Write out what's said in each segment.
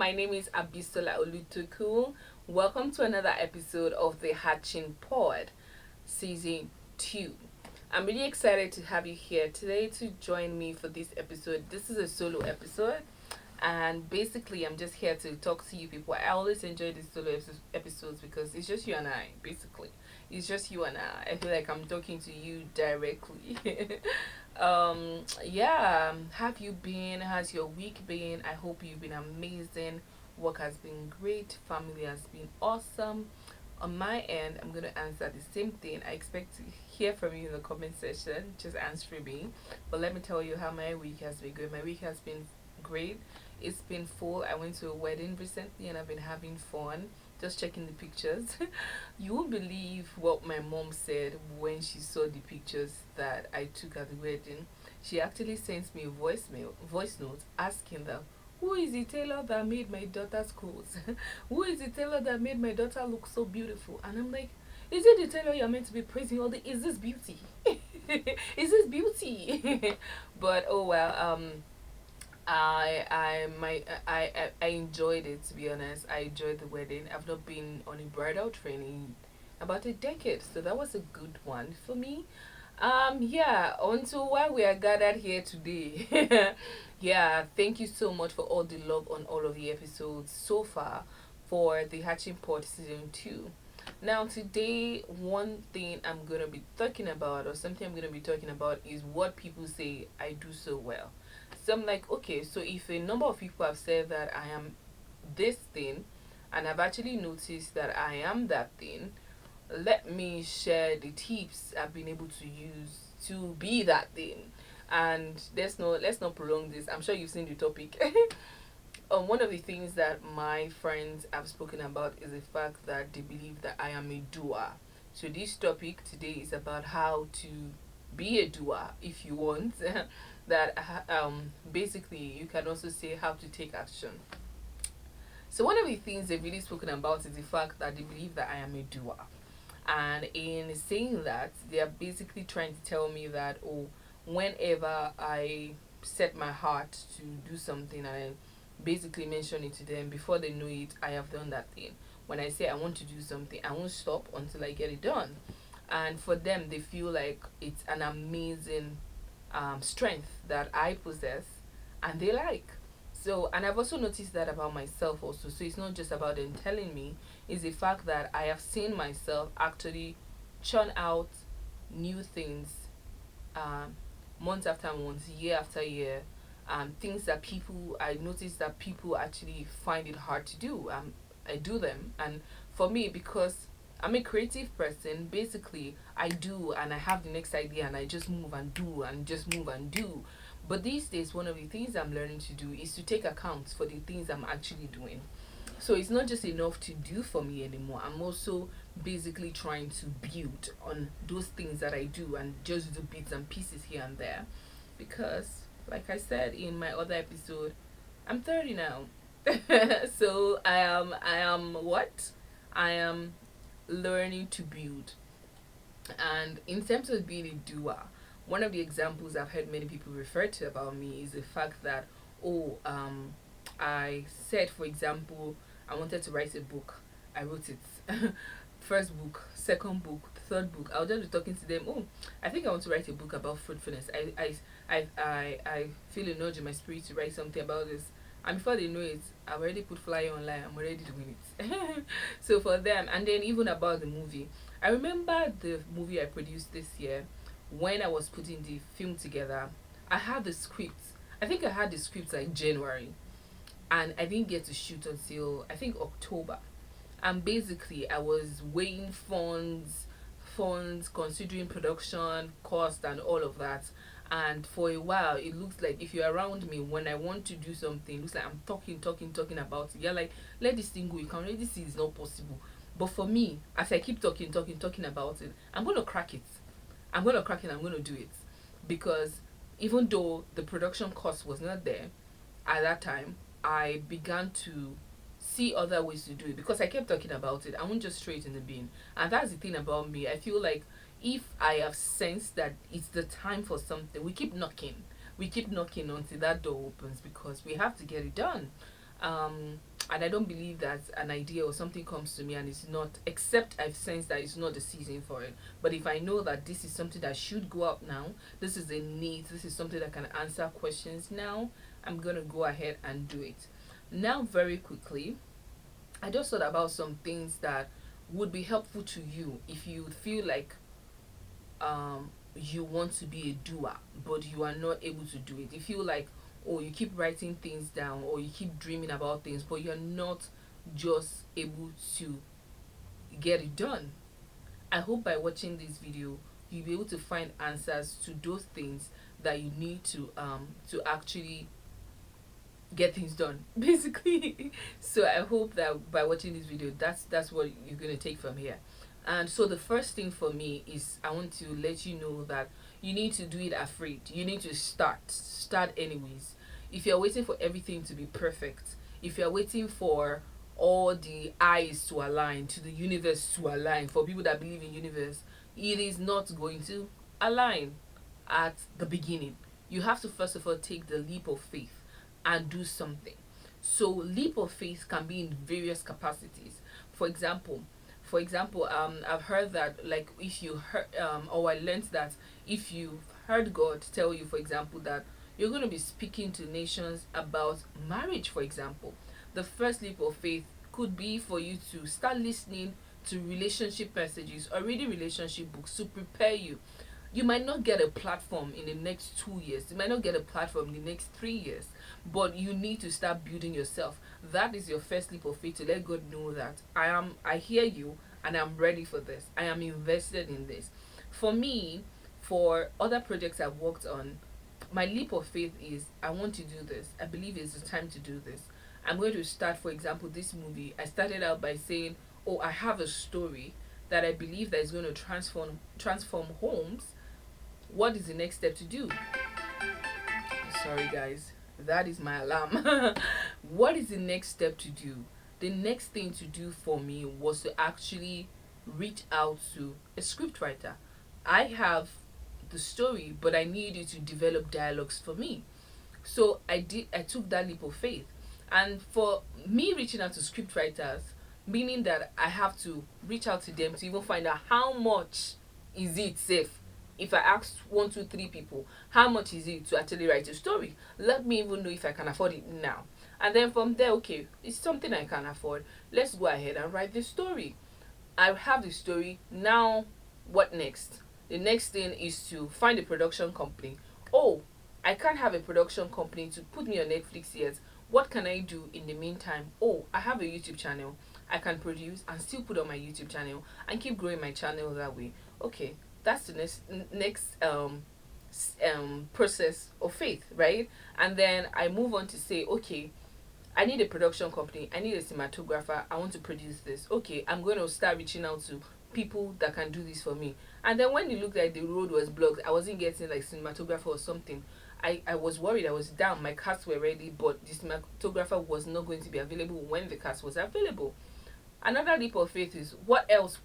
My name is Abisola Olutoku. Welcome to another episode of the Hatching Pod, Season 2. I'm really excited to have you here today to join me for this episode. This is a solo episode, and basically, I'm just here to talk to you people. I always enjoy these solo episodes because it's just you and I, basically. It's just you and I. I feel like I'm talking to you directly. Yeah, have you been? Has your week been? I hope you've been amazing. Work has been great. Family has been awesome. On my end, I'm going to answer the same thing. I expect to hear from you in the comment section. Just answer me. But let me tell you how my week has been good. My week has been great. It's been full. I went to a wedding recently and I've been having fun. Just checking the pictures. You won't believe what my mom said when she saw the pictures that I took at the wedding. She actually sent me a voice note asking them, who is the tailor that made my daughter's clothes? Who is the tailor that made my daughter look so beautiful? And I'm like, is it the tailor you're meant to be praising all the is this beauty? Is this beauty? But oh well, I enjoyed it, to be honest. I enjoyed the wedding. I've not been on a bridal training in about a decade, so that was a good one for me. Yeah, on to why we are gathered here today. Yeah, thank you so much for all the love on all of the episodes so far for the Hatching Pod season 2. Now, today, one thing I'm gonna be talking about, or something I'm gonna be talking about, is what people say I do so well. So I'm like, okay, so if a number of people have said that I am this thing, and I've actually noticed that I am that thing, let me share the tips I've been able to use to be that thing. And let's not prolong this. I'm sure you've seen the topic. One of the things that my friends have spoken about is the fact that they believe that I am a doer. So this topic today is about how to be a doer if you want. That basically you can also say how to take action. So one of the things they've really spoken about is the fact that they believe that I am a doer. And in saying that, they are basically trying to tell me that, oh, whenever I set my heart to do something and I basically mention it to them, before they know it, I have done that thing. When I say I want to do something, I won't stop until I get it done. And for them, they feel like it's an amazing strength that I possess and they like. So, and I've also noticed that about myself also. So it's not just about them telling me, it's the fact that I have seen myself actually churn out new things um, month after month, year after year, things that people, I notice that people actually find it hard to do. I do them. And for me, because I'm a creative person, basically, I do and I have the next idea and I just move and do and just move and do. But these days, one of the things I'm learning to do is to take account for the things I'm actually doing. So it's not just enough to do for me anymore. I'm also basically trying to build on those things that I do and just do bits and pieces here and there. Because, like I said in my other episode, I'm 30 now. So I am what? I am learning to build. And in terms of being a doer, one of the examples I've heard many people refer to about me is the fact that, oh, I said, for example, I wanted to write a book. I wrote it. First book, second book, third book. I'll just be talking to them. Oh, I think I want to write a book about fruitfulness. I feel a nudge in my spirit to write something about this. And before they know it, I've already put flyer online. I'm already doing it. So for them, and then even about the movie, I remember the movie I produced this year when I was putting the film together. I had the script. I think I had the script like January, and I didn't get to shoot until I think October. And basically, I was weighing funds, considering production cost and all of that. And for a while, it looks like if you're around me when I want to do something, it looks like I'm talking about it. You're like, let this thing go. You can already see it's not possible. But for me, as I keep talking about it, I'm gonna crack it. I'm gonna crack it. I'm gonna do it because even though the production cost was not there at that time, I began to see other ways to do it because I kept talking about it. I won't just throw it in the bin. And that's the thing about me. I feel like if I have sensed that it's the time for something, we keep knocking. We keep knocking until that door opens because we have to get it done. And I don't believe that an idea or something comes to me and it's not, except I've sensed that it's not the season for it. But if I know that this is something that should go up now, this is a need, this is something that can answer questions now, I'm gonna go ahead and do it. Now, very quickly, I just thought about some things that would be helpful to you if you feel like you want to be a doer but you are not able to do it. You feel like, oh, you keep writing things down or you keep dreaming about things but you're not just able to get it done. I hope by watching this video you'll be able to find answers to those things that you need to actually get things done basically. So I hope that by watching this video, that's what you're going to take from here. And so the first thing for me is I want to let you know that you need to do it afraid. You need to start anyways. If you're waiting for everything to be perfect, if you're waiting for all the eyes to align, to the universe to align, for people that believe in universe, it is not going to align at the beginning. You have to first of all take the leap of faith and do something. So leap of faith can be in various capacities. For example, I've heard that, like, if you heard, or I learned that if you've heard God tell you, for example, that you're going to be speaking to nations about marriage, for example, the first leap of faith could be for you to start listening to relationship messages or reading relationship books to prepare you. You might not get a platform in the next 2 years, you might not get a platform in the next 3 years, but you need to start building yourself. That is your first leap of faith, to let God know that I hear you and I'm ready for this. I am invested in this. For me, for other projects I've worked on, my leap of faith is I want to do this. I believe it's the time to do this. I'm going to start, for example, this movie. I started out by saying, oh, I have a story that I believe that is going to transform homes. What is the next step to do? Sorry guys, that is my alarm. What is the next step to do? The next thing to do for me was to actually reach out to a scriptwriter. I have the story, but I needed to develop dialogues for me. So I took that leap of faith. And for me, reaching out to scriptwriters, meaning that I have to reach out to them to even find out how much is it safe. If I ask 1, 2, 3 people, how much is it to actually write a story? Let me even know if I can afford it now. And then from there, okay, it's something I can afford. Let's go ahead and write the story. I have the story. Now, what next? The next thing is to find a production company. Oh, I can't have a production company to put me on Netflix yet. What can I do in the meantime? Oh, I have a YouTube channel. I can produce and still put on my YouTube channel and keep growing my channel that way. Okay, that's the next process of faith, right? And then I move on to say, okay, I need a production company, I need a cinematographer, I want to produce this. Okay, I'm going to start reaching out to people that can do this for me. And then when it looked like the road was blocked, I wasn't getting like cinematographer or something, I was worried, I was down. My cast were ready, but the cinematographer was not going to be available when the cast was available. Another leap of faith is, what else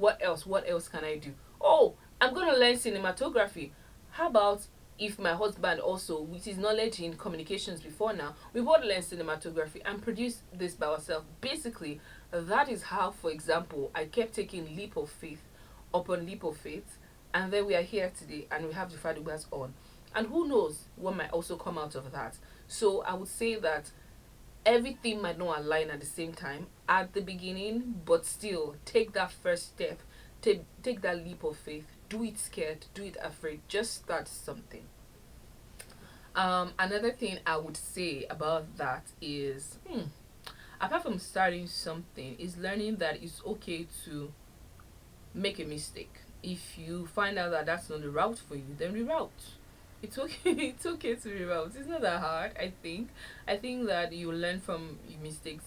can I do? Oh, I'm going to learn cinematography. How about if my husband also, with his knowledge in communications before now, we both learn cinematography and produce this by ourselves? Basically, that is how, for example, I kept taking leap of faith upon leap of faith, and then we are here today and we have the Fadubas on. And who knows what might also come out of that. So I would say that everything might not align at the same time at the beginning, but still take that first step, take that leap of faith. Do it scared, do it afraid, just start something. Another thing I would say about that is, apart from starting something, is learning that it's okay to make a mistake. If you find out that that's not the route for you, then reroute. It's okay. It's okay to reroute. It's not that hard. I think that you learn from your mistakes.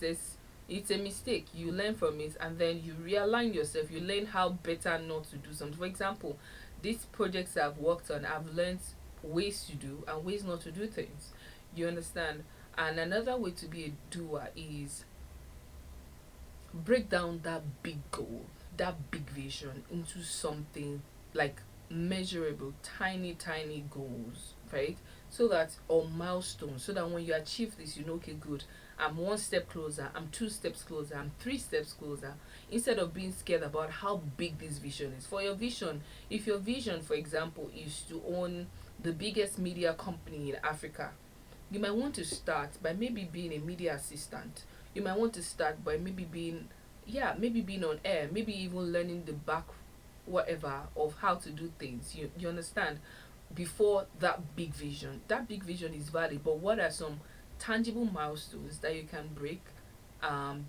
It's a mistake, you learn from it, and then you realign yourself. You learn how better not to do something. For example, these projects I've worked on, I've learned ways to do and ways not to do things. You understand? And another way to be a doer is break down that big goal, that big vision, into something like measurable, tiny goals, right? so that, or milestones, so that when you achieve this, you know, okay, good, I'm one step closer, I'm two steps closer, I'm three steps closer. Instead of being scared about how big this vision is. For your vision, if your vision, for example, is to own the biggest media company in Africa, you might want to start by maybe being a media assistant. You might want to start by maybe being, yeah, maybe being on air, maybe even learning the back whatever of how to do things. You understand? Before that big vision. That big vision is valid, but what are some tangible milestones that you can break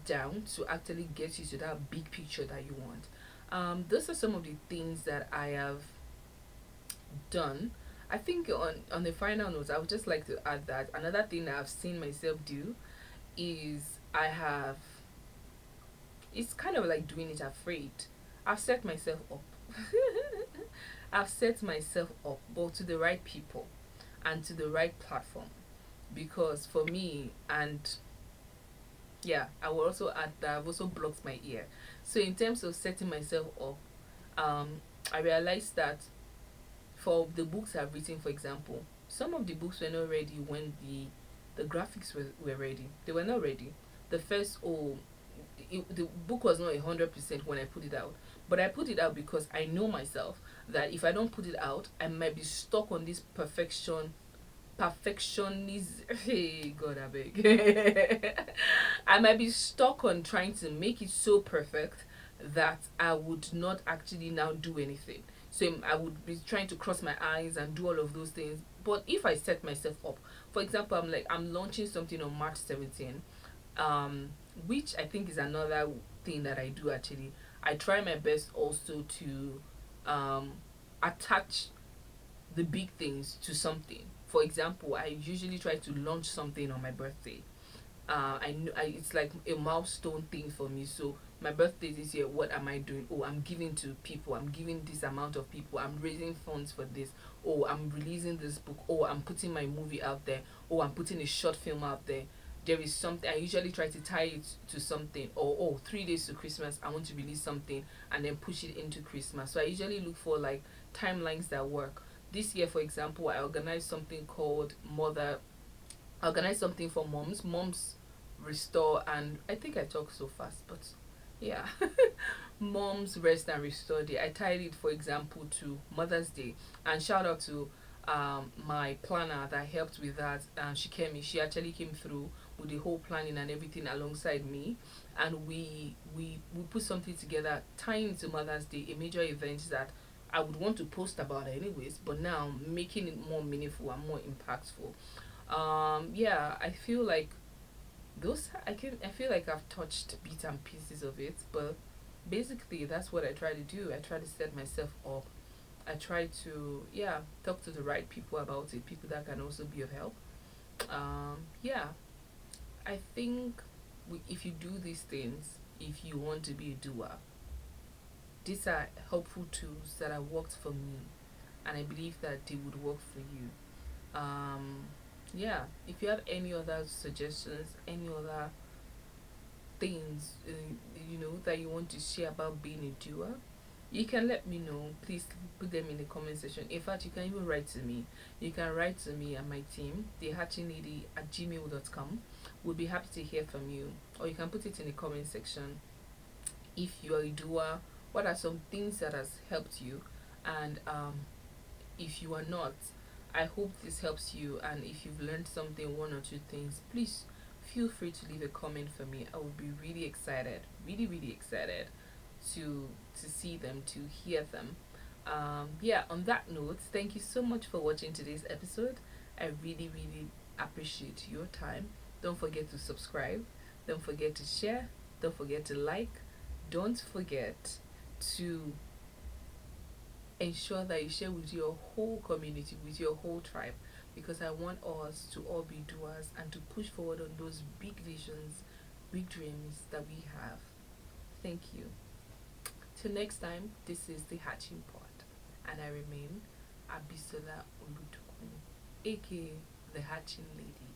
down to actually get you to that big picture that you want? Those are some of the things that I have done. I think on the final note, I would just like to add that another thing that I've seen myself do is I have, it's kind of like doing it afraid. I've set myself up. I've set myself up, but to the right people and to the right platform. Because for me, and yeah, I will also add that I've also blocked my ear. So in terms of setting myself up, I realized that for the books I've written, for example, some of the books were not ready when the graphics were ready. They were not ready. The first, the book was not 100% when I put it out, but I put it out because I know myself that if I don't put it out, I might be stuck on this perfectionism. Hey God, I beg. I might be stuck on trying to make it so perfect that I would not actually now do anything. So I would be trying to cross my eyes and do all of those things. But if I set myself up, for example, I'm launching something on March 17th, um, which I think is another thing that I do actually. I try my best also to um, attach the big things to something. For example, I usually try to launch something on my birthday. I know it's like a milestone thing for me. So my birthday this year, what am I doing? Oh, I'm giving to people. I'm giving this amount of people. I'm raising funds for this. Oh, I'm releasing this book. Oh, I'm putting my movie out there. Oh, I'm putting a short film out there. There is something I usually try to tie it to something. Or, oh, 3 days to Christmas, I want to release something and then push it into Christmas. So I usually look for like timelines that work. This year, for example, I organized something called Mother. I organized something for moms restore, and I think I talk so fast, but yeah. Moms rest and restore day. I tied it, for example, to Mother's Day. And shout out to my planner that helped with that. She actually came through with the whole planning and everything alongside me, and we put something together tying to Mother's Day, a major event that I would want to post about anyways, but now making it more meaningful and more impactful. Yeah, I feel like those I feel like I've touched bits and pieces of it, but basically that's what I try to do. I try to set myself up. I try to, yeah, talk to the right people about it, people that can also be of help. Yeah, I think if you do these things, if you want to be a doer, these are helpful tools that have worked for me, and I believe that they would work for you. um yeah, if you have any other suggestions, any other things, that you want to share about being a doer, you can let me know. Please put them in the comment section. In fact, you can even write to me. You can write to me and my team, thehatchinglady@gmail.com. We'll be happy to hear from you. Or you can put it in the comment section. If you're a doer, what are some things that has helped you? And if you are not, I hope this helps you. And if you've learned something, one or two things, please feel free to leave a comment for me. I will be really excited, really, really excited to see them, to hear them. Yeah, on that note, thank you so much for watching today's episode. I really, really appreciate your time. Don't forget to subscribe. Don't forget to share. Don't forget to like. Don't forget to ensure that you share with your whole community, with your whole tribe, because I want us to all be doers and to push forward on those big visions, big dreams that we have. Thank you. Till next time, this is the Hatching Pod, and I remain Abisola Olutukun, aka the Hatching Lady.